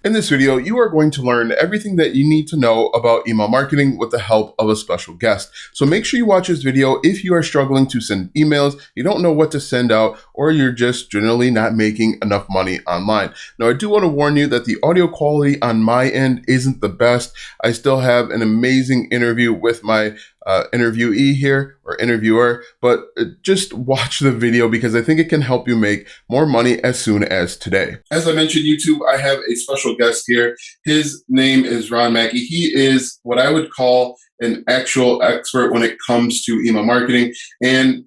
In this video, you are going to learn everything that you need to know about email marketing with the help of a special guest. So make sure you watch this video if you are struggling to send emails, you don't know what to send out, or you're just generally not making enough money online. Now, I do want to warn you that the audio quality on my end isn't the best. I still have an amazing interview with my interviewee here, or interviewer, but just watch the video because I think it can help you make more money as soon as today. As I mentioned, YouTube, I have a special guest here. His name is Ron Mackey. He is what I would call an actual expert when it comes to email marketing. And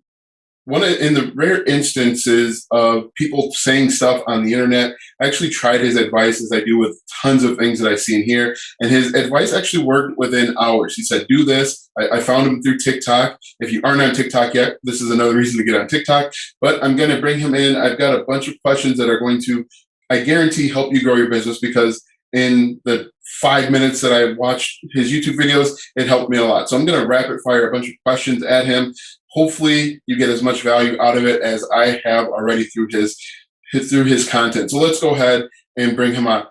in the rare instances of people saying stuff on the internet, I actually tried his advice, as I do with tons of things that I see in here. And his advice actually worked within hours. He said, do this. I found him through TikTok. If you aren't on TikTok yet, this is another reason to get on TikTok. But I'm going to bring him in. I've got a bunch of questions that are going to, I guarantee, help you grow your business, because in the 5 minutes that I watched his YouTube videos, it helped me a lot. So I'm going to rapid fire a bunch of questions at him. Hopefully you get as much value out of it as I have already through his content. So let's go ahead and bring him on.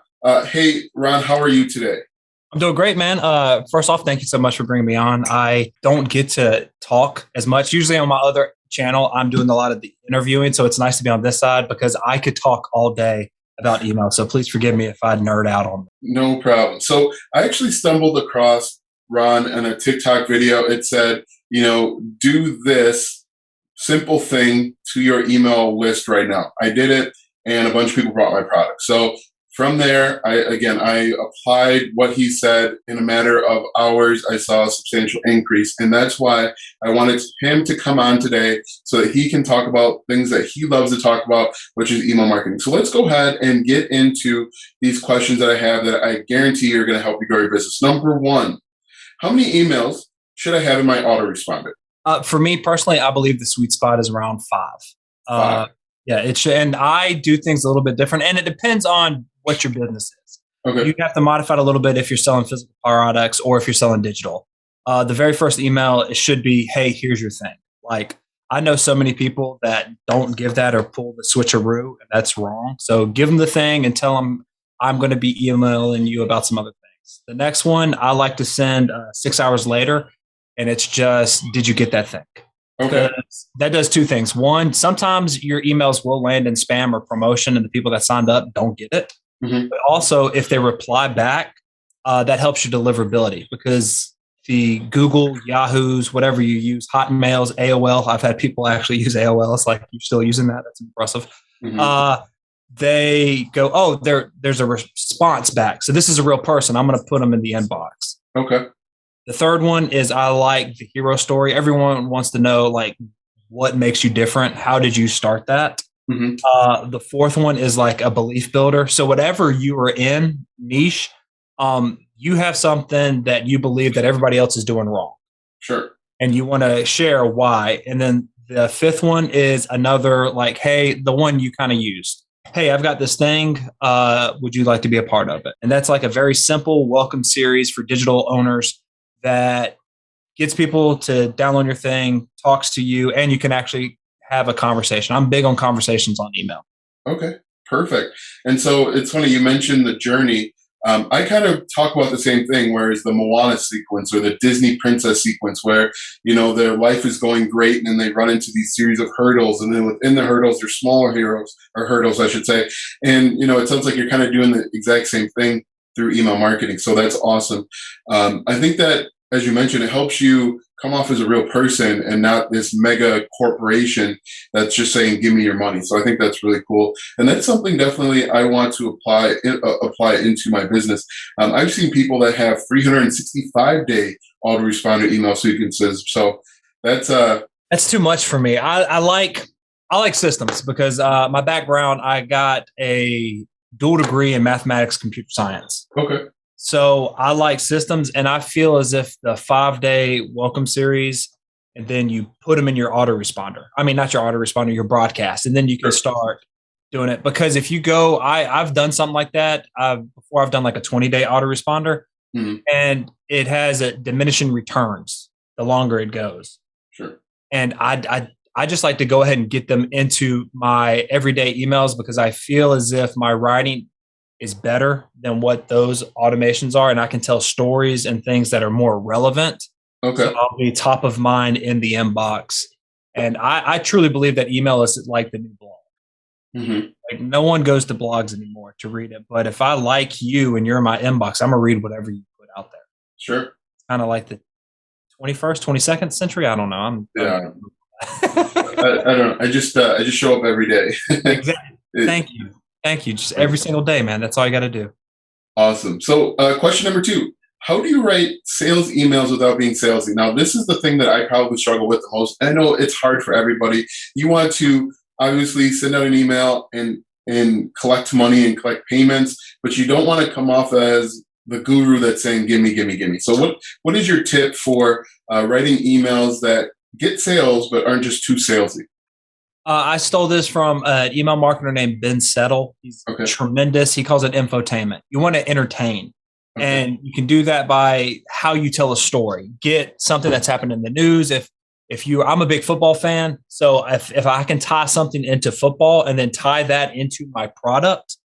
Hey, Ron, how are you today? I'm doing great, man. First off, thank you so much for bringing me on. I don't get to talk as much. Usually on my other channel, I'm doing a lot of the interviewing. So it's nice to be on this side because I could talk all day about email. So please forgive me if I nerd out on them. No problem. So I actually stumbled across Ron in a TikTok video. It said, do this simple thing to your email list right now. I did it, and a bunch of people bought my product. So from there, I applied what he said. In a matter of hours, I saw a substantial increase. And that's why I wanted him to come on today so that he can talk about things that he loves to talk about, which is email marketing. So let's go ahead and get into these questions that I have that I guarantee are going to help you grow your business. Number one, how many emails should I have in my autoresponder? For me personally, I believe the sweet spot is around 5. Yeah, it should. And I do things a little bit different, and it depends on what your business is. Okay. You have to modify it a little bit if you're selling physical products or if you're selling digital. The very first email, it should be, hey, here's your thing. Like, I know so many people that don't give that or pull the switcheroo, and that's wrong. So give them the thing and tell them I'm going to be emailing you about some other things. The next one, I like to send 6 hours later, and it's just, did you get that thing? Okay. That does two things. One, sometimes your emails will land in spam or promotion, and the people that signed up don't get it. Mm-hmm. But also, if they reply back, that helps your deliverability, because the Google, Yahoo's, whatever you use, Hotmails, AOL, I've had people actually use AOL. It's like, you're still using that? That's impressive. Mm-hmm. They go, oh, there's a response back. So this is a real person. I'm going to put them in the inbox. Okay. The third one is, I like the hero story. Everyone wants to know, like, what makes you different? How did you start that? Mm-hmm. The fourth one is like a belief builder. So whatever you are in niche, you have something that you believe that everybody else is doing wrong. Sure. And you want to share why. And then the fifth one is another, like, hey, the one you kind of used. Hey, I've got this thing. Would you like to be a part of it? And that's like a very simple welcome series for digital owners that gets people to download your thing, talks to you, and you can actually have a conversation. I'm big on conversations on email. Okay, perfect. And so it's funny, you mentioned the journey. I kind of talk about the same thing, whereas the Moana sequence or the Disney princess sequence, where, their life is going great and then they run into these series of hurdles. And then within the hurdles, there's smaller hurdles, I should say. And, it sounds like you're kind of doing the exact same thing through email marketing. So that's awesome. I think that, as you mentioned, it helps you come off as a real person and not this mega corporation that's just saying, give me your money. So I think that's really cool. And that's something definitely I want to apply into my business. I've seen people that have 365-day autoresponder email sequences. So that's too much for me. I like systems because my background, I got a dual degree in mathematics, computer science. Okay. So I like systems, and I feel as if the 5-day welcome series, and then you put them in your autoresponder. I mean, not your autoresponder, your broadcast, and then you can start doing it. Because if you go, I've done something like that before. I've done like a 20-day autoresponder, and it has a diminishing returns the longer it goes. Sure. And I just like to go ahead and get them into my everyday emails, because I feel as if my writing is better than what those automations are. And I can tell stories and things that are more relevant. So Okay. I'll be top of mind in the inbox. And I truly believe that email is like the new blog. Hmm. Like no one goes to blogs anymore to read it. But if I like you and you're in my inbox, I'm gonna read whatever you put out there. Sure. It's kind of like the 21st, 22nd century. I don't know. Yeah. I don't know. I just show up every day. Exactly. It- Thank you. Thank you. Just every single day, man. That's all you got to do. awesome. So, question number two: how do you write sales emails without being salesy? Now, this is the thing that I probably struggle with the most. I know it's hard for everybody. You want to obviously send out an email and collect money and collect payments, but you don't want to come off as the guru that's saying "give me, give me, give me." So, what is your tip for writing emails that get sales but aren't just too salesy? I stole this from an email marketer named Ben Settle. He's Okay. tremendous. He calls it infotainment. You want to entertain. Okay. And you can do that by how you tell a story. Get something that's happened in the news. I'm a big football fan. So if I can tie something into football and then tie that into my product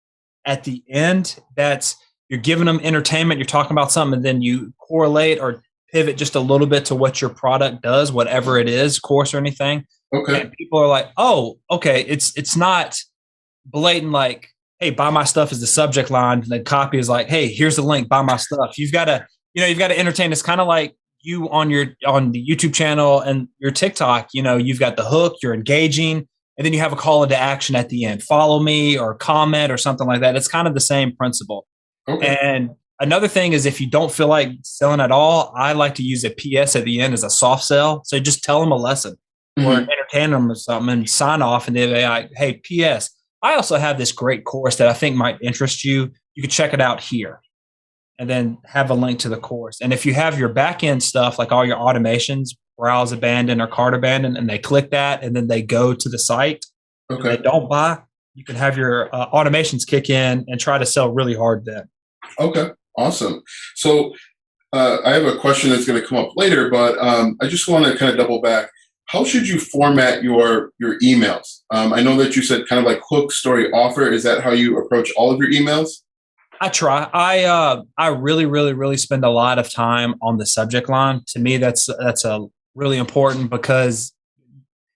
at the end, that's you're giving them entertainment, you're talking about something, and then you correlate or pivot just a little bit to what your product does, whatever it is, course or anything. Okay. And people are like, oh, okay, it's not blatant like, hey, buy my stuff is the subject line. And the copy is like, hey, here's the link, buy my stuff. You've got to entertain. It's kind of like you on the YouTube channel and your TikTok, you've got the hook, you're engaging, and then you have a call into action at the end. Follow me or comment or something like that. It's kind of the same principle. Okay. And another thing is if you don't feel like selling at all, I like to use a PS at the end as a soft sell. So just tell them a lesson or Mhm. entertain them or something and sign off. And they're like, hey, PS, I also have this great course that I think might interest you. You can check it out here. And then have a link to the course. And if you have your back end stuff, like all your automations, browse abandon or cart abandon, and they click that and then they go to the site and they Okay. don't buy, you can have your automations kick in and try to sell really hard then. Okay. Awesome. So I have a question that's going to come up later, but I just want to kind of double back. How should you format your emails? I know that you said kind of like hook, story, offer. Is that how you approach all of your emails? I try. I really, really, really spend a lot of time on the subject line. To me, that's a really important because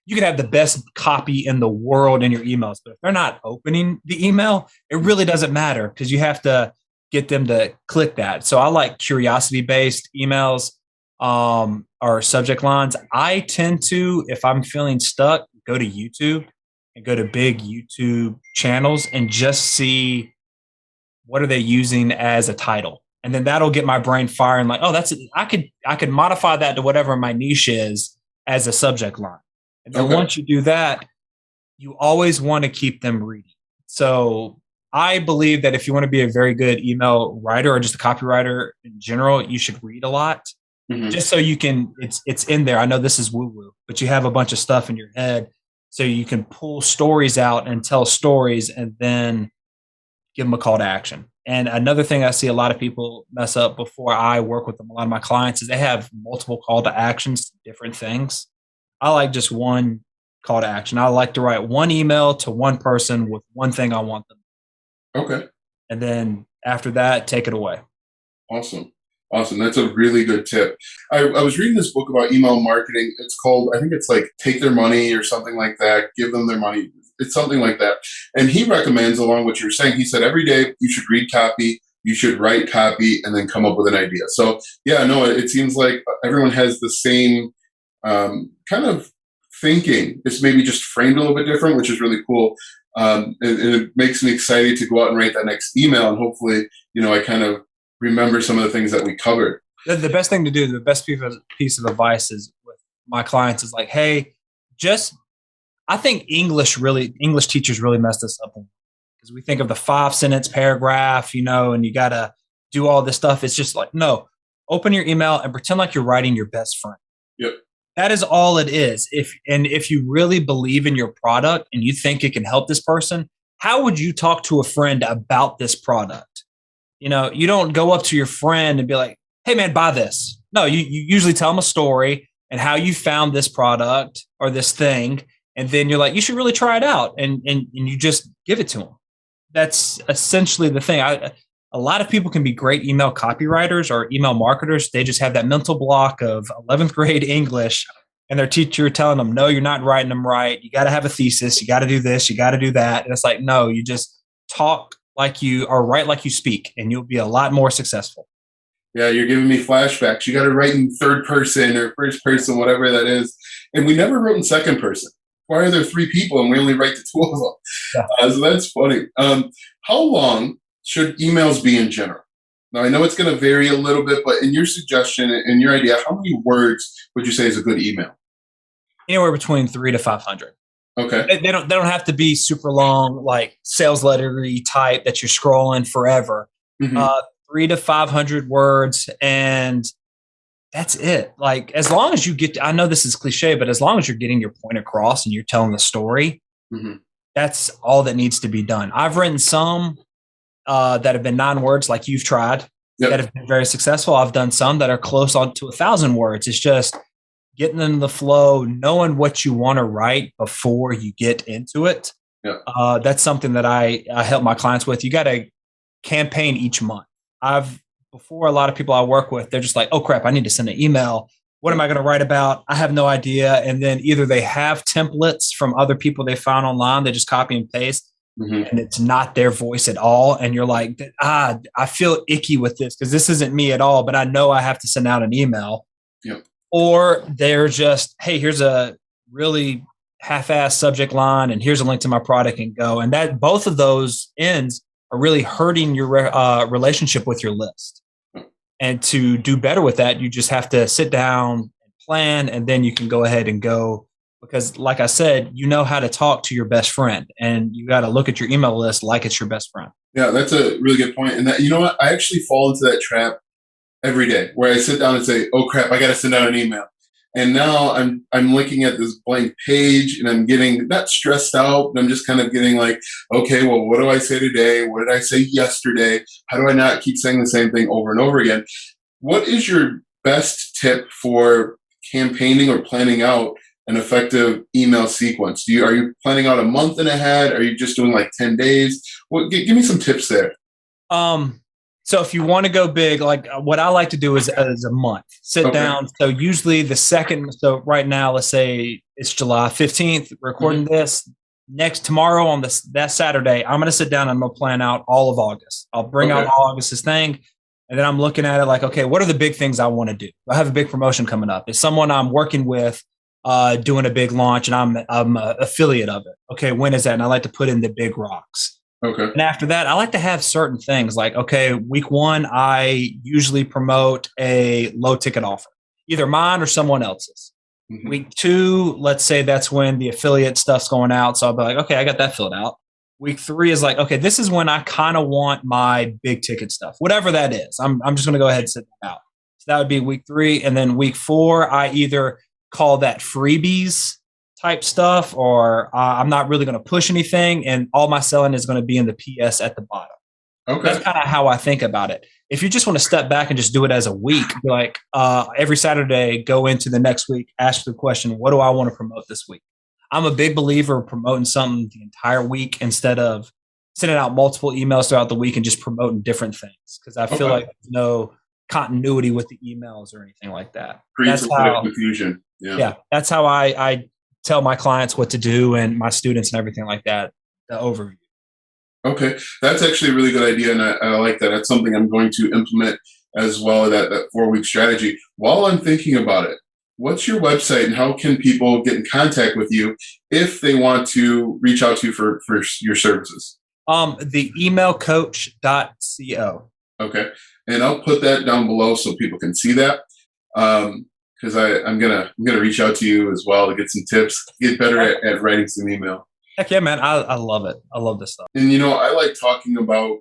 you can have the best copy in the world in your emails, but if they're not opening the email, it really doesn't matter because you have to get them to click that. So I like curiosity based emails or subject lines. I tend to, if I'm feeling stuck, go to YouTube and go to big YouTube channels and just see what are they using as a title, and then that'll get my brain firing. Like, oh, I could modify that to whatever my niche is as a subject line. And then Okay. once you do that, you always want to keep them reading. So I believe that if you want to be a very good email writer or just a copywriter in general, you should read a lot Hmm. just so you can, it's in there. I know this is woo woo, but you have a bunch of stuff in your head so you can pull stories out and tell stories and then give them a call to action. And another thing I see a lot of people mess up before I work with them, a lot of my clients, is they have multiple call to actions, different things. I like just one call to action. I like to write one email to one person with one thing I want them. Okay. And then after that, take it away. Awesome. Awesome. That's a really good tip. I was reading this book about email marketing. It's called, I think it's like Take Their Money or something like that. Give them their money. It's something like that. And he recommends, along what you're saying, he said every day you should read copy, you should write copy, and then come up with an idea. So, yeah, no, it seems like everyone has the same kind of thinking. It's maybe just framed a little bit different, which is really cool. And it makes me excited to go out and write that next email. And hopefully, I kind of remember some of the things that we covered. The best thing to do, the best piece of advice is with my clients is like, hey, I think English teachers really messed us up because we think of the 5 sentence paragraph, and you got to do all this stuff. It's just like, no, open your email and pretend like you're writing your best friend. Yep. That is all it is. If you really believe in your product and you think it can help this person, how would you talk to a friend about this product? You don't go up to your friend and be like, hey man, buy this. No, you usually tell them a story and how you found this product or this thing. And then you're like, you should really try it out. And you just give it to them. that's essentially the thing. A lot of people can be great email copywriters or email marketers. They just have that mental block of 11th grade English and their teacher telling them, no, you're not writing them right. You got to have a thesis. You got to do this. You got to do that. And it's like, no, you just talk like you or write like you speak, and you'll be a lot more successful. Yeah, you're giving me flashbacks. You got to write in third person or first person, whatever that is. And we never wrote in second person. Why are there three people and we only write to two of them? Yeah. So that's funny. How long should emails be in general? Now, I know it's going to vary a little bit, but in your suggestion and your idea, how many words would you say is a good email? Anywhere between 300 to 500. Okay. They don't have to be super long, like sales lettery type that you're scrolling forever. Mm-hmm. 300 to 500 words, and that's it. Like, as long as you get, I know this is cliche, but as long as you're getting your point across and you're telling the story, Mm-hmm. that's all that needs to be done. I've written some that have been 9 words, like you've tried, Yep. that have been very successful. I've done some that are close on to 1,000 words. It's just getting in the flow, knowing what you want to write before you get into it. Yep. That's something that I help my clients with. You got to campaign each month. Before a lot of people I work with, they're just like, oh crap, I need to send an email. What am I going to write about? I have no idea. And then either they have templates from other people they found online, they just copy and paste, Mm-hmm. and it's not their voice at all. And you're like, I feel icky with this because this isn't me at all, but I know I have to send out an email. Yep. Or they're just, hey, here's a really half-assed subject line, and here's a link to my product, and go. And that both of those ends are really hurting your relationship with your list. And to do better with that, you just have to sit down and plan, and then you can go ahead and go. Because like I said, you know how to talk to your best friend, and you got to look at your email list like it's your best friend. Yeah, that's a really good point. And that, you know what? I actually fall into that trap every day where I sit down and say, oh crap, I got to send out an email. And now I'm looking at this blank page and I'm getting not stressed out, but I'm just kind of getting like, okay, well, what do I say today? What did I say yesterday? How do I not keep saying the same thing over and over again? What is your best tip for campaigning or planning out an effective email sequence? Are you planning out a month and ahead? Are you just doing like 10 days? Give me some tips there. So if you want to go big, like what I like to do is a month. Sit down. So usually the second, so right now, let's say it's July 15th, recording this. Tomorrow on that Saturday, I'm going to sit down and I'm going to plan out all of August. I'll bring out August's thing. And then I'm looking at it like, okay, what are the big things I want to do? I have a big promotion coming up. Is someone I'm working with doing a big launch and I'm an affiliate of it? Okay, when is that? And I like to put in the big rocks. Okay. And after that, I like to have certain things like, okay, week 1, I usually promote a low ticket offer, either mine or someone else's. Mm-hmm. Week 2, let's say that's when the affiliate stuff's going out. So I'll be like, okay, I got that filled out. Week 3 is like, okay, this is when I kind of want my big ticket stuff, whatever that is. I'm just going to go ahead and sit that out. So that would be week 3. And then week 4, I either call that freebies type stuff, or I'm not really going to push anything, and all my selling is going to be in the PS at the bottom. Okay. That's kind of how I think about it. If you just want to step back and just do it as a week, like every Saturday, go into the next week, ask the question, what do I want to promote this week? I'm a big believer of promoting something the entire week instead of sending out multiple emails throughout the week and just promoting different things, because I feel like there's no continuity with the emails or anything like that. Creates a bit of confusion. Yeah, that's how I tell my clients what to do and my students and everything like that, the overview. Okay. That's actually a really good idea. And I like that. That's something I'm going to implement as well, that 4-week strategy. While I'm thinking about it, what's your website and how can people get in contact with you if they want to reach out to you for your services? The emailcoach.co. Okay. And I'll put that down below so people can see that. Because I'm gonna reach out to you as well to get some tips, get better at writing some email. Heck yeah, man! I love it. I love this stuff. And I like talking about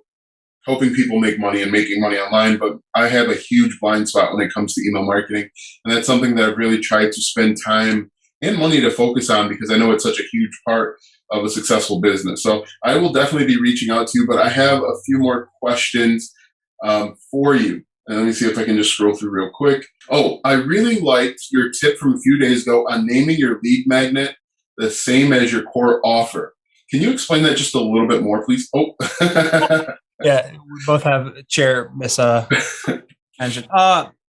helping people make money and making money online, but I have a huge blind spot when it comes to email marketing, and that's something that I've really tried to spend time and money to focus on because I know it's such a huge part of a successful business. So I will definitely be reaching out to you, but I have a few more questions for you. And let me see if I can just scroll through real quick. Oh, I really liked your tip from a few days ago on naming your lead magnet the same as your core offer. Can you explain that just a little bit more, please? Oh, Yeah, we both have chair miss engine.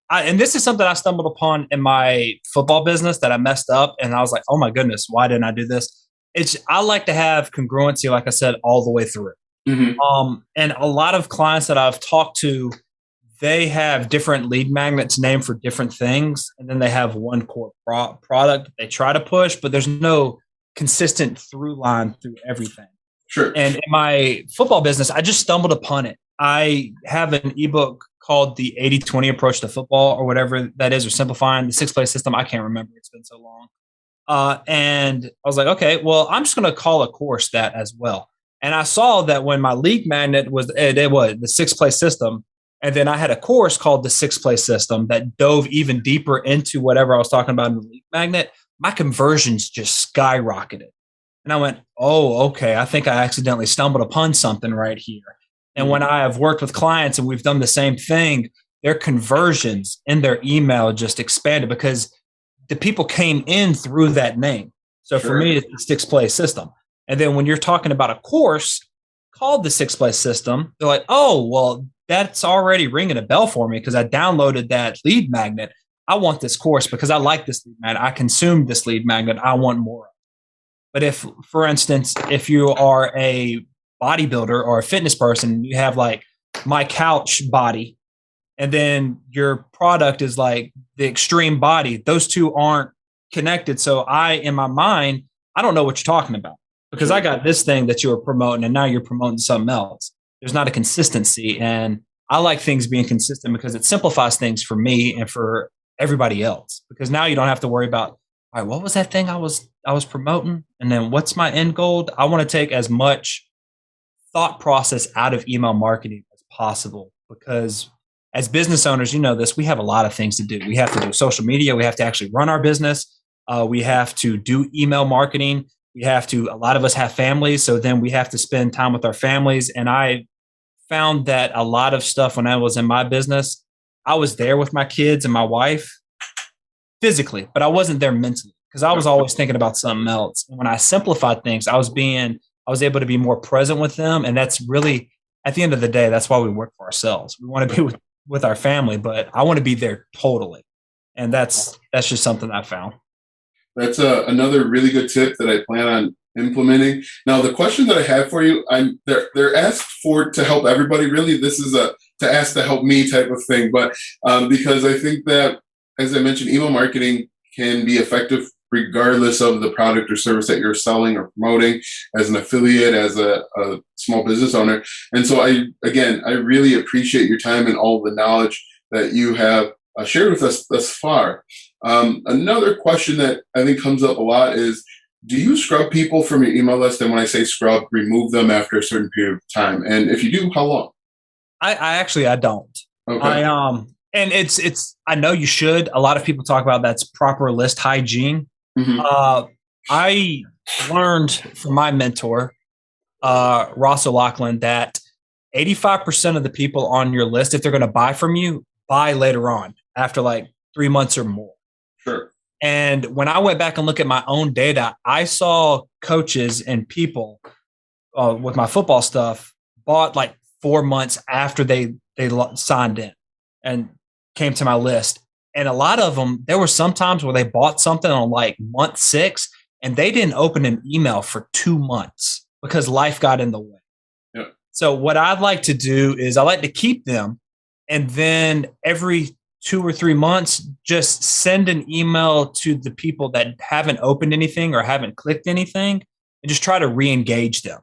And this is something I stumbled upon in my football business that I messed up, and I was like, "Oh my goodness, why didn't I do this?" I like to have congruency, like I said, all the way through. hmm And a lot of clients that I've talked to, they have different lead magnets named for different things, and then they have one core product they try to push, but there's no consistent through line through everything. Sure. And in my football business, I just stumbled upon it. I have an ebook called the 80-20 approach to football, or whatever that is, or simplifying the 6 play system. I can't remember. It's been so long. And I was like, okay, well, I'm just going to call a course that as well. And I saw that when my league magnet was, it was the 6 play system. And then I had a course called the 6 play system that dove even deeper into whatever I was talking about in the league magnet. My conversions just skyrocketed. And I went, oh, okay, I think I accidentally stumbled upon something right here. And when I have worked with clients and we've done the same thing, their conversions in their email just expanded because the people came in through that name. So for me, it's the 6 play system. And then when you're talking about a course called the 6 play system, they're like, oh, well, that's already ringing a bell for me because I downloaded that lead magnet. I want this course because I like this lead magnet. I consumed this lead magnet. I want more. But if, for instance, if you are a bodybuilder or a fitness person, you have like my couch body, and then your product is like the extreme body, those two aren't connected. So in my mind, I don't know what you're talking about because I got this thing that you were promoting and now you're promoting something else. There's not a consistency. And I like things being consistent because it simplifies things for me and for everybody else, because now you don't have to worry about, all right, what was that thing I was promoting? And then what's my end goal? I want to take as much thought process out of email marketing as possible, because as business owners, you know this, we have a lot of things to do. We have to do social media. We have to actually run our business. We have to do email marketing. A lot of us have families. So then we have to spend time with our families. And I found that a lot of stuff when I was in my business, I was there with my kids and my wife physically, but I wasn't there mentally because I was always thinking about something else. And when I simplified things, I was able to be more present with them. And that's really, at the end of the day, that's why we work for ourselves. We want to be with our family, but I want to be there totally. And that's just something I found. That's another really good tip that I plan on implementing. Now, the question that I have for you, they're asked for to help everybody. Really, this is a to ask to help me type of thing. But because I think that, as I mentioned, email marketing can be effective regardless of the product or service that you're selling or promoting, as an affiliate, as a small business owner. And so I really appreciate your time and all the knowledge that you have shared with us thus far. Another question that I think comes up a lot is, do you scrub people from your email list? And when I say scrub, remove them after a certain period of time. And if you do, how long? I don't. Okay. And I know you should. A lot of people talk about that's proper list hygiene. hmm I learned from my mentor, Ross O'Loughlin, that 85% of the people on your list, if they're going to buy from you, buy later on after like 3 months or more. Sure. And when I went back and looked at my own data, I saw coaches and people with my football stuff bought like 4 months after they signed in and came to my list. And a lot of them, there were some times where they bought something on like month 6 and they didn't open an email for 2 months because life got in the way. Yeah. So what I'd like to do is I like to keep them, and then every 2 or 3 months, just send an email to the people that haven't opened anything or haven't clicked anything and just try to re-engage them.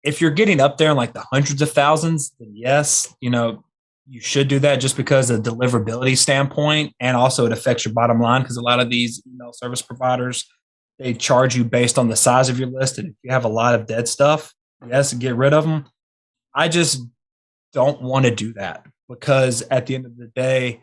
If you're getting up there in like the hundreds of thousands, then yes, you should do that just because of deliverability standpoint. And also it affects your bottom line because a lot of these email service providers, they charge you based on the size of your list. And if you have a lot of dead stuff, yes, get rid of them. I just don't want to do that because at the end of the day,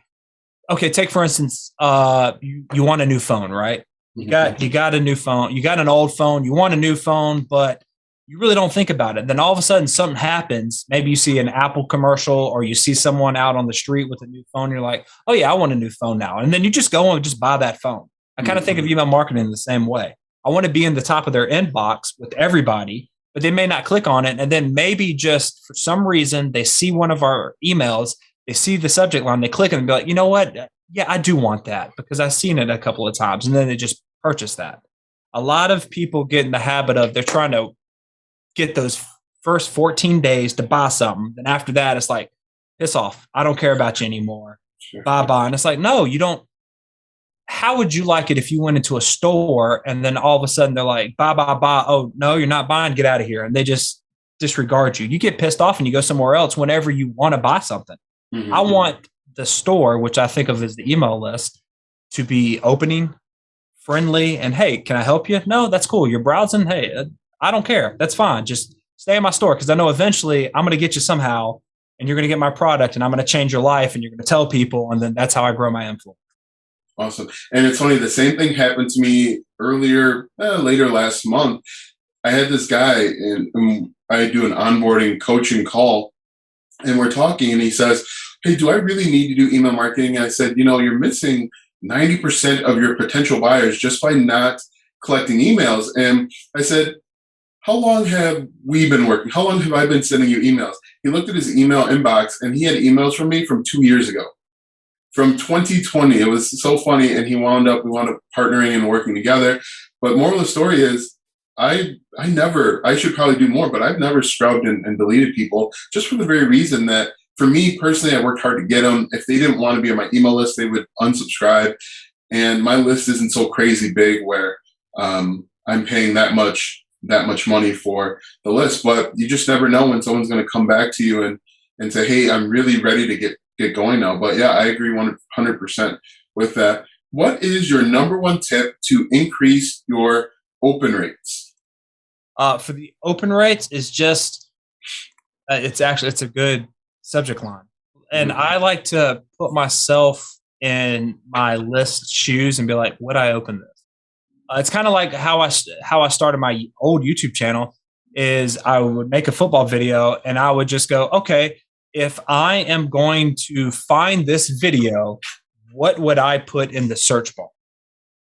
okay, take for instance, you want a new phone, right? You got a new phone, you got an old phone, you want a new phone, but you really don't think about it. Then all of a sudden something happens. Maybe you see an Apple commercial or you see someone out on the street with a new phone. You're like, oh yeah, I want a new phone now. And then you just go and just buy that phone. I kind of think of email marketing in the same way. I want to be in the top of their inbox with everybody, but they may not click on it. And then maybe just for some reason, they see one of our emails, they see the subject line, they click and be like, you know what? Yeah, I do want that because I've seen it a couple of times. And then they just purchase that. A lot of people get in the habit of they're trying to get those first 14 days to buy something. Then after that, it's like, piss off. I don't care about you anymore. Sure. Bye-bye. And it's like, no, you don't. How would you like it if you went into a store and then all of a sudden they're like, bye, bye, bye. Oh, no, you're not buying. Get out of here. And they just disregard you. You get pissed off and you go somewhere else whenever you want to buy something. Mm-hmm. I want the store, which I think of as the email list, to be opening, friendly, and hey, can I help you? No, that's cool. You're browsing. Hey, I don't care. That's fine. Just stay in my store because I know eventually I'm going to get you somehow and you're going to get my product and I'm going to change your life and you're going to tell people. And then that's how I grow my influence. Awesome. And it's funny, the same thing happened to me later last month. I had this guy and I do an onboarding coaching call and we're talking and he says, hey, do I really need to do email marketing? And I said, you're missing 90% of your potential buyers just by not collecting emails. And I said, how long have we been working? How long have I been sending you emails? He looked at his email inbox and he had emails from me from 2 years ago, from 2020. It was so funny. And we wound up partnering and working together. But moral of the story is I should probably do more, but I've never scrubbed and deleted people just for the very reason that for me personally, I worked hard to get them. If they didn't want to be on my email list, they would unsubscribe. And my list isn't so crazy big where I'm paying that much money for the list. But you just never know when someone's going to come back to you and say, hey, I'm really ready to get going now. But yeah, I agree 100% with that. What is your number one tip to increase your open rates? For the open rates is just, it's a good subject line. And I like to put myself in my list shoes and be like, would I open this? It's kind of like how I started my old YouTube channel is I would make a football video and I would just go, okay, if I am going to find this video, what would I put in the search bar?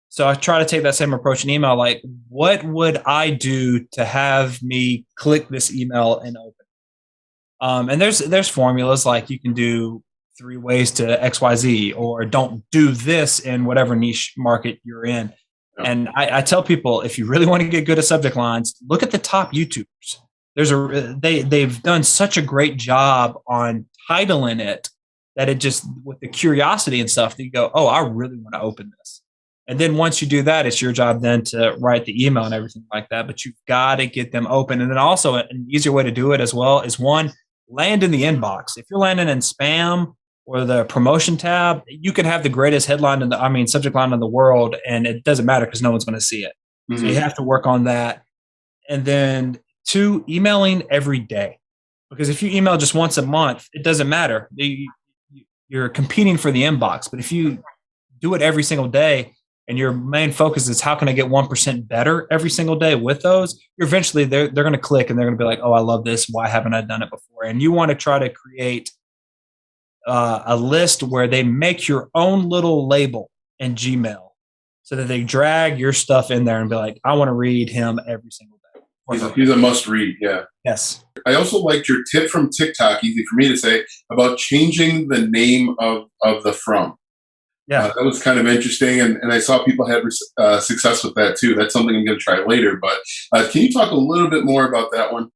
So I try to take that same approach in email. Like, what would I do to have me click this email and open? And there's formulas like you can do 3 ways to XYZ or don't do this in whatever niche market you're in. Yeah. And I tell people, if you really want to get good at subject lines, look at the top YouTubers. They've done such a great job on titling it that it just, with the curiosity and stuff, that you go, oh, I really want to open this. And then once you do that, it's your job then to write the email and everything like that. But you've got to get them open. And then also an easier way to do it as well is one, land in the inbox. If you're landing in spam or the promotion tab, you can have the greatest headline subject line in the world, and it doesn't matter because no one's going to see it. Mm-hmm. So you have to work on that. And then 2, emailing every day. Because if you email just once a month, it doesn't matter. You're competing for the inbox. But if you do it every single day, and your main focus is how can I get 1% better every single day with those, eventually they're going to click and they're going to be like, oh, I love this. Why haven't I done it before? And you want to try to create a list where they make your own little label in Gmail so that they drag your stuff in there and be like, I want to read him every single day. He's a must read. Yeah. Yes. I also liked your tip from TikTok, easy for me to say, about changing the name of the from. Yeah, that was kind of interesting, and I saw people had success with that too. That's something I'm going to try later. But can you talk a little bit more about that one?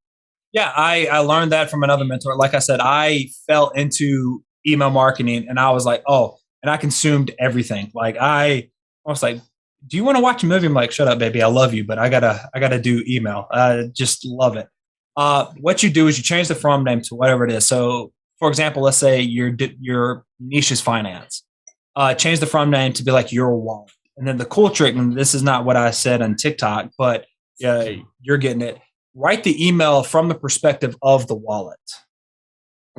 Yeah, I learned that from another mentor. Like I said, I fell into email marketing, and I was like, oh, and I consumed everything. Like I was like, do you want to watch a movie? I'm like, shut up, baby, I love you, but I gotta do email. I just love it. What you do is you change the from name to whatever it is. So, for example, let's say your niche is finance. Change the from name to be like your wallet. And then the cool trick, and this is not what I said on TikTok, but you're getting it. Write the email from the perspective of the wallet.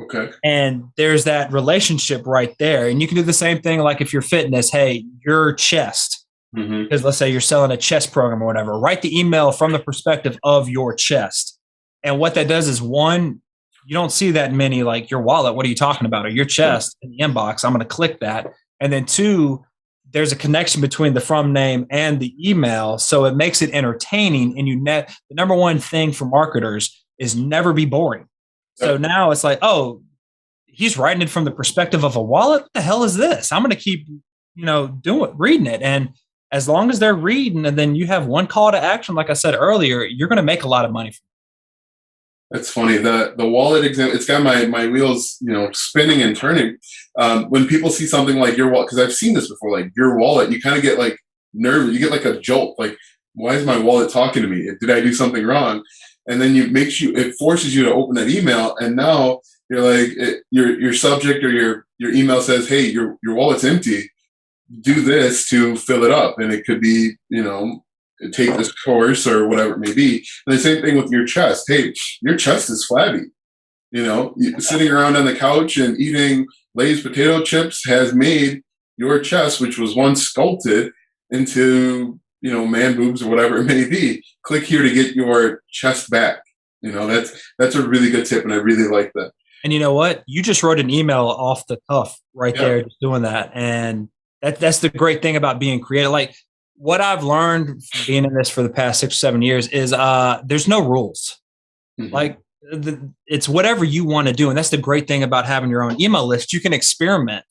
Okay. And there's that relationship right there. And you can do the same thing like if you're fitness, hey, your chest. Mm-hmm. Because let's say you're selling a chest program or whatever. Write the email from the perspective of your chest. And what that does is, one, you don't see that many like your wallet. What are you talking about? Or your chest in the inbox. I'm going to click that. And then 2, there's a connection between the from name and the email. So it makes it entertaining. And the number one thing for marketers is never be boring. So Yep. now it's like, oh, he's writing it from the perspective of a wallet. What the hell is this? I'm going to keep, reading it. And as long as they're reading, and then you have one call to action, like I said earlier, you're going to make a lot of money. That's funny. The wallet example, it's got my wheels, spinning and turning. When people see something like your wallet, because I've seen this before, like your wallet, you kind of get like nervous. You get like a jolt. Like, why is my wallet talking to me? Did I do something wrong? And then it forces you to open that email, and now you're like, your subject or your email says, hey, your wallet's empty. Do this to fill it up, and it could be, take this course or whatever it may be. And the same thing with your chest. Hey, your chest is flabby. Sitting around on the couch and eating Lay's potato chips has made your chest, which was once sculpted, into, man boobs or whatever it may be. Click here to get your chest back. That's a really good tip, and I really like that. And you know what? You just wrote an email off the cuff right there, just doing that. And that's the great thing about being creative. Like, what I've learned from being in this for the past 6 or 7 years is there's no rules. Mm-hmm. Like, it's whatever you want to do. And that's the great thing about having your own email list. You can experiment,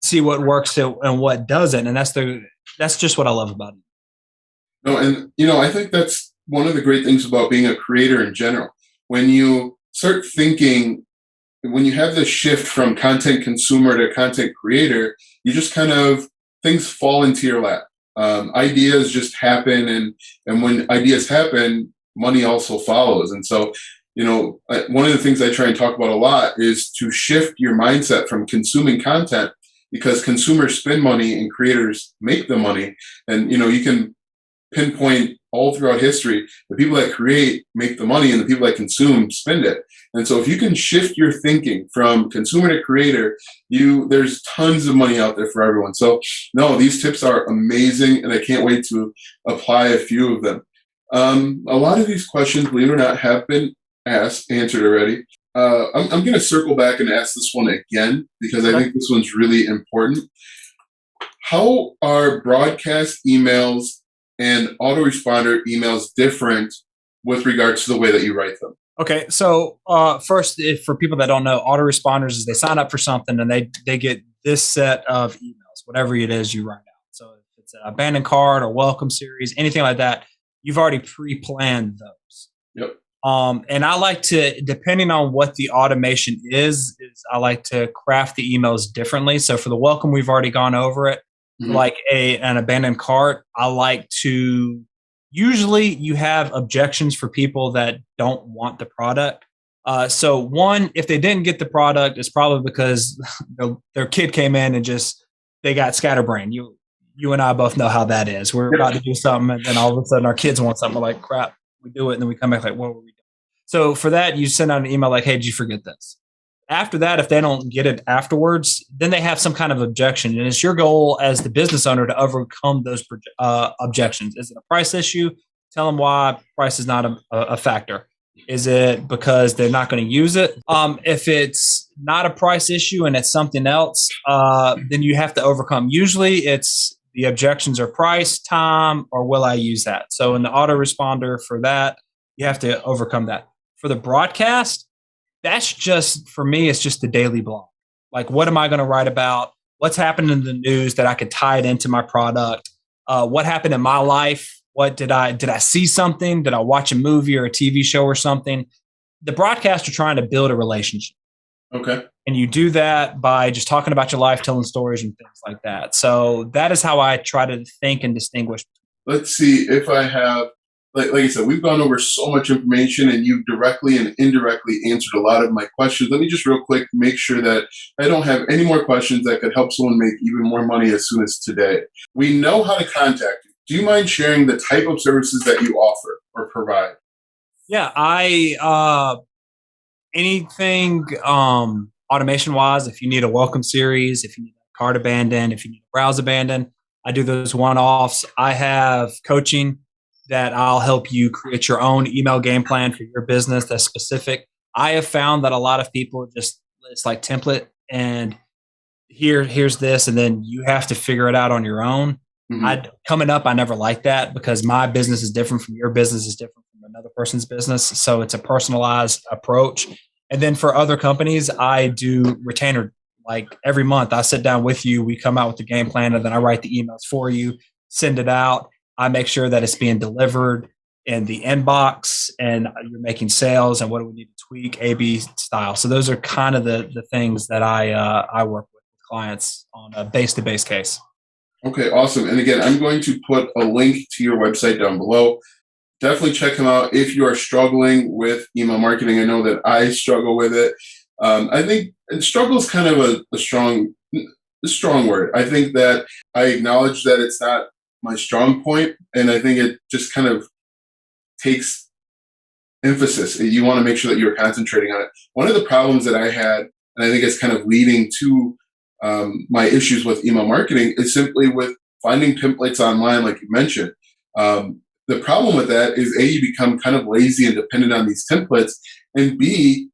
see what works and what doesn't. And that's just what I love about it. No, and, I think that's one of the great things about being a creator in general. When you start thinking, when you have this shift from content consumer to content creator, you just kind of, things fall into your lap. Ideas just happen, and when ideas happen, money also follows. And so, one of the things I try and talk about a lot is to shift your mindset from consuming content, because consumers spend money and creators make the money. And, you can pinpoint all throughout history, the people that create make the money, and the people that consume spend it. And so if you can shift your thinking from consumer to creator, there's tons of money out there for everyone. So no, these tips are amazing, and I can't wait to apply a few of them. A lot of these questions, believe it or not, have been answered already. I'm going to circle back and ask this one again, because I think this one's really important. How are broadcast emails and autoresponder emails different with regards to the way that you write them? Okay, so first, for people that don't know, autoresponders is they sign up for something and they get this set of emails, whatever it is you write out. So if it's an abandoned cart or welcome series, anything like that, you've already pre-planned those. Yep. And I like to, depending on what the automation is I like to craft the emails differently. So for the welcome, we've already gone over it. Mm-hmm. Like an abandoned cart, I like to, usually you have objections for people that don't want the product. So one, if they didn't get the product, it's probably because their kid came in and they got scatterbrained. You and I both know how that is. We're about to do something, and then all of a sudden our kids want something. We're like, crap, we do it. And then we come back like, what were we doing? So for that, you send out an email like, hey, did you forget this? After that, if they don't get it afterwards, then they have some kind of objection. And it's your goal as the business owner to overcome those objections. Is it a price issue? Tell them why price is not a factor. Is it because they're not going to use it? If it's not a price issue and it's something else, then you have to overcome. Usually it's the objections are price, time, or will I use that? So in the autoresponder for that, you have to overcome that. For the broadcast, that's just, for me, it's just the daily blog. Like, what am I going to write about? What's happened in the news that I could tie it into my product? What happened in my life? What did I see something? Did I watch a movie or a TV show or something? The broadcasts are trying to build a relationship. Okay. And you do that by just talking about your life, telling stories and things like that. So that is how I try to think and distinguish. Let's see if I have, like I said, we've gone over so much information, and you've directly and indirectly answered a lot of my questions. Let me just real quick make sure that I don't have any more questions that could help someone make even more money as soon as today. We know how to contact you. Do you mind sharing the type of services that you offer or provide? Yeah, anything automation wise, if you need a welcome series, if you need a cart abandoned, if you need a browse abandoned, I do those one-offs. I have coaching that I'll help you create your own email game plan for your business that's specific. I have found that a lot of people it's like template, and here's this, and then you have to figure it out on your own. Hmm. Coming up, I never liked that because my business is different from your business is different from another person's business. So it's a personalized approach. And then for other companies, I do retainer. Like every month, I sit down with you. We come out with the game plan, and then I write the emails for you, send it out. I make sure that it's being delivered in the inbox, and you're making sales. And what do we need to tweak, A/B style. So those are kind of the things that I work with clients on a base to base case. Okay, awesome. And again, I'm going to put a link to your website down below. Definitely check them out if you are struggling with email marketing. I know that I struggle with it. I think struggle is kind of a strong word. I think that I acknowledge that it's not my strong point, and I think it just kind of takes emphasis. You want to make sure that you're concentrating on it. One of the problems that I had, and I think it's kind of leading to my issues with email marketing, is simply with finding templates online, like you mentioned. The problem with that is A, you become kind of lazy and dependent on these templates, and B,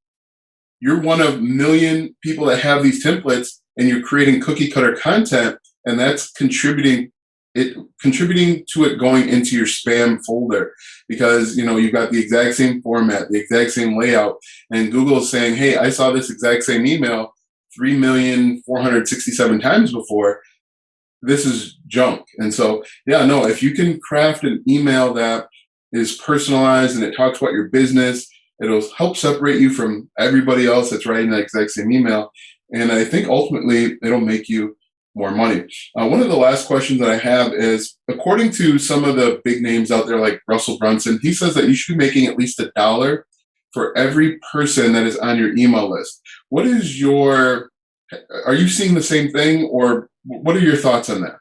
you're one of a million people that have these templates, and you're creating cookie cutter content, and that's contributing to it going into your spam folder, because you've got the exact same format, the exact same layout, and Google is saying, hey, I saw this exact same email 3,467 times before. This is junk. And so, yeah, no, if you can craft an email that is personalized and it talks about your business, it'll help separate you from everybody else that's writing that exact same email. And I think ultimately it'll make you more money. One of the last questions that I have is, according to some of the big names out there like Russell Brunson, he says that you should be making at least $1 for every person that is on your email list. Are you seeing the same thing, or what are your thoughts on that?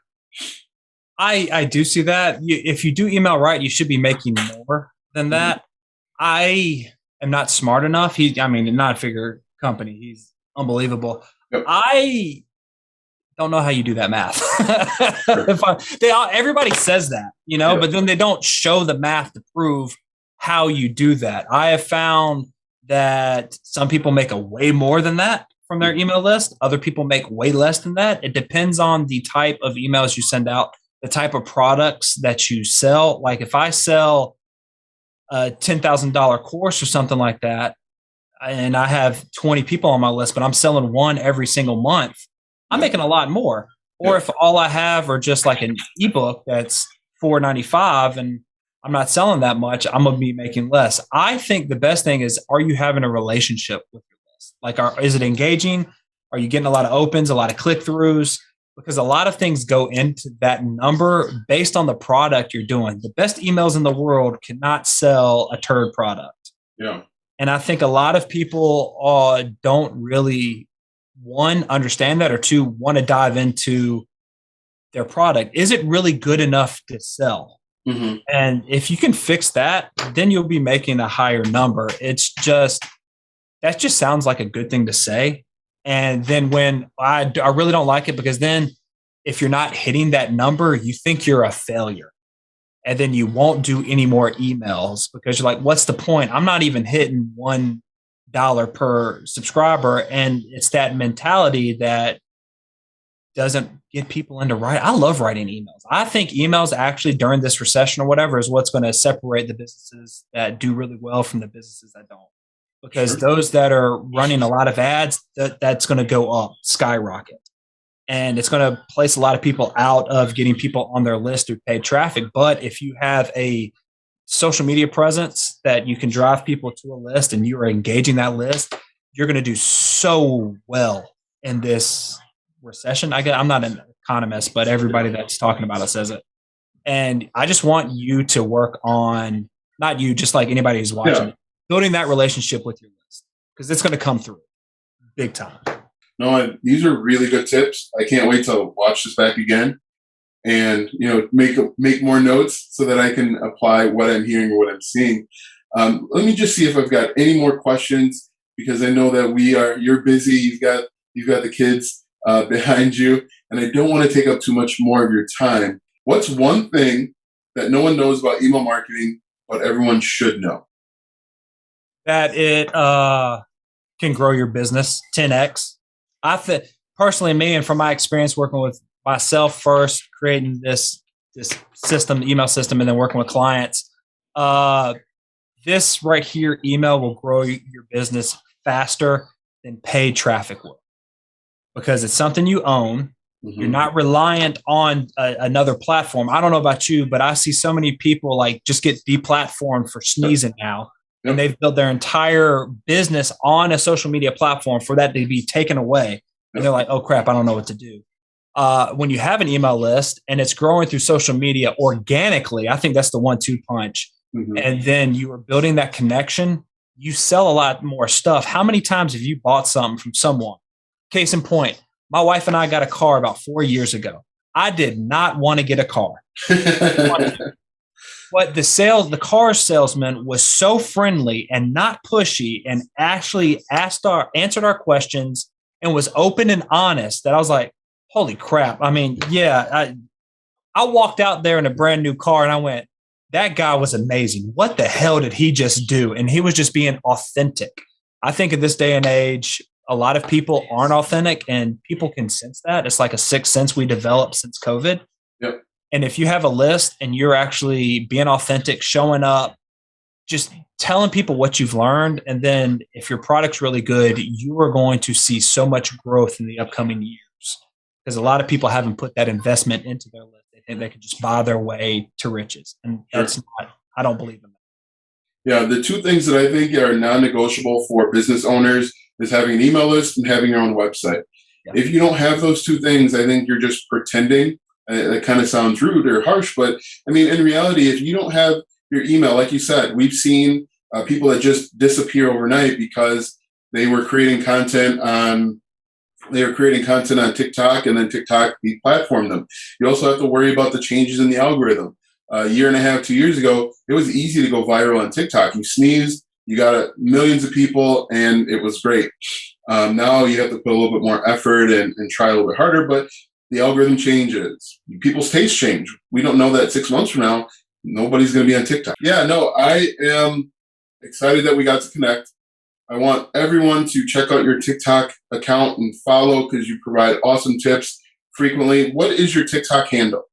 I do see that. If you do email right, you should be making more than Mhm. that. I am not smart enough. I mean, not a figure company. He's unbelievable. Yep. I don't know how you do that math. Sure. Everybody says that, Yeah. but then they don't show the math to prove how you do that. I have found that some people make a way more than that from their email list. Other people make way less than that. It depends on the type of emails you send out, the type of products that you sell. Like if I sell a $10,000 course or something like that, and I have 20 people on my list, but I'm selling one every single month, I'm Yeah. making a lot more. Or Yeah. if all I have are just like an ebook that's $4.95 and I'm not selling that much, I'm gonna be making less. I think the best thing is, are you having a relationship with your list? Like, is it engaging? Are you getting a lot of opens, a lot of click throughs? Because a lot of things go into that number based on the product you're doing. The best emails in the world cannot sell a turd product. Yeah. And I think a lot of people don't really, one, understand that, or two, want to dive into their product. Is it really good enough to sell? Hmm. And if you can fix that, then you'll be making a higher number. That just sounds like a good thing to say. And then when I really don't like it, because then if you're not hitting that number, you think you're a failure. And then you won't do any more emails because you're like, what's the point? I'm not even hitting $1 per subscriber. And it's that mentality that doesn't get people into writing. I love writing emails. I think emails actually during this recession or whatever is what's going to separate the businesses that do really well from the businesses that don't. Because Sure. those that are running a lot of ads, that's going to go up, skyrocket. And it's going to place a lot of people out of getting people on their list through paid traffic. But if you have a social media presence that you can drive people to a list and you are engaging that list, you're going to do so well in this recession. I'm not an economist, but everybody that's talking about it says it. And I just want you to work on, not you, just like anybody who's watching Yeah. it, building that relationship with your list, because it's going to come through big time. No, these are really good tips. I can't wait to watch this back again and make more notes so that I can apply what I'm hearing or what I'm seeing. Let me just see if I've got any more questions, because I know that you're busy. You've got the kids behind you, and I don't want to take up too much more of your time. What's one thing that no one knows about email marketing but everyone should know? That it can grow your business 10x. I think personally, me, and from my experience working with myself first, creating this system, email system, and then working with clients, this right here, email will grow your business faster than paid traffic will, because it's something you own. You're not reliant on another platform. I don't know about you, but I see so many people like just get deplatformed for sneezing now. Yep. And they've built their entire business on a social media platform for that to be taken away. Yep. And they're like, oh crap, I don't know what to do. When you have an email list and it's growing through social media organically, I think that's the 1-2 punch. And then you are building that connection. You sell a lot more stuff. How many times have you bought something from someone? Case in point, my wife and I got a car about 4 years ago. I did not want to get a car. But the car salesman was so friendly and not pushy and actually answered our questions and was open and honest that I was like, holy crap. I mean, yeah, I walked out there in a brand new car and I went, that guy was amazing. What the hell did he just do? And he was just being authentic. I think in this day and age, a lot of people aren't authentic and people can sense that. It's like a sixth sense we developed since COVID. Yep. And if you have a list and you're actually being authentic, showing up, just telling people what you've learned, and then if your product's really good, you are going to see so much growth in the upcoming years. Because a lot of people haven't put that investment into their list. They think they can just buy their way to riches. And that's not, I don't believe in that. Yeah, the two things that I think are non-negotiable for business owners is having an email list and having your own website. Yeah. If you don't have those two things, I think you're just pretending. That kind of sounds rude or harsh, but I mean, in reality, if you don't have your email, like you said, we've seen people that just disappear overnight because they were creating content on TikTok, and then TikTok deplatformed them. You also have to worry about the changes in the algorithm. A year and a half, 2 years ago, it was easy to go viral on TikTok. You sneezed, you got millions of people, and it was great. Now you have to put a little bit more effort and try a little bit harder, but the algorithm changes. People's tastes change. We don't know that 6 months from now, nobody's going to be on TikTok. Yeah, no, I am excited that we got to connect. I want everyone to check out your TikTok account and follow because you provide awesome tips frequently. What is your TikTok handle?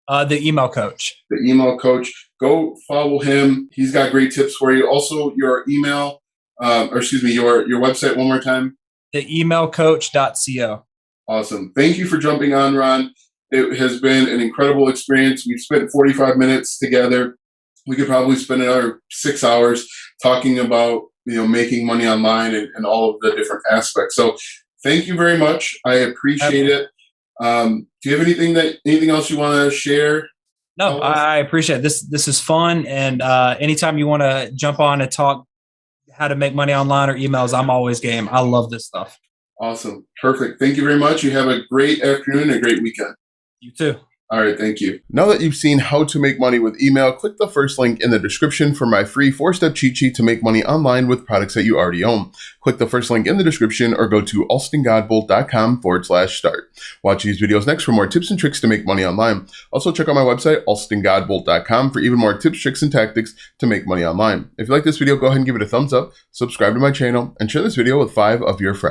The Email Coach. The Email Coach. Go follow him. He's got great tips for you. Also, your email, your website one more time. theemailcoach.co. Awesome. Thank you for jumping on, Ron. It has been an incredible experience. We've spent 45 minutes together. We could probably spend another 6 hours talking about making money online and all of the different aspects. So thank you very much. I appreciate it. Do you have anything else you want to share? No, I appreciate it. This is fun. And anytime you want to jump on and talk how to make money online or emails, I'm always game. I love this stuff. Awesome. Perfect. Thank you very much. You have a great afternoon and a great weekend. You too. All right, thank you. Now that you've seen how to make money with email, click the first link in the description for my free 4-step cheat sheet to make money online with products that you already own. Click the first link in the description or go to alstongodbolt.com/start. Watch these videos next for more tips and tricks to make money online. Also, check out my website, alstongodbolt.com, for even more tips, tricks, and tactics to make money online. If you like this video, go ahead and give it a thumbs up, subscribe to my channel, and share this video with 5 of your friends.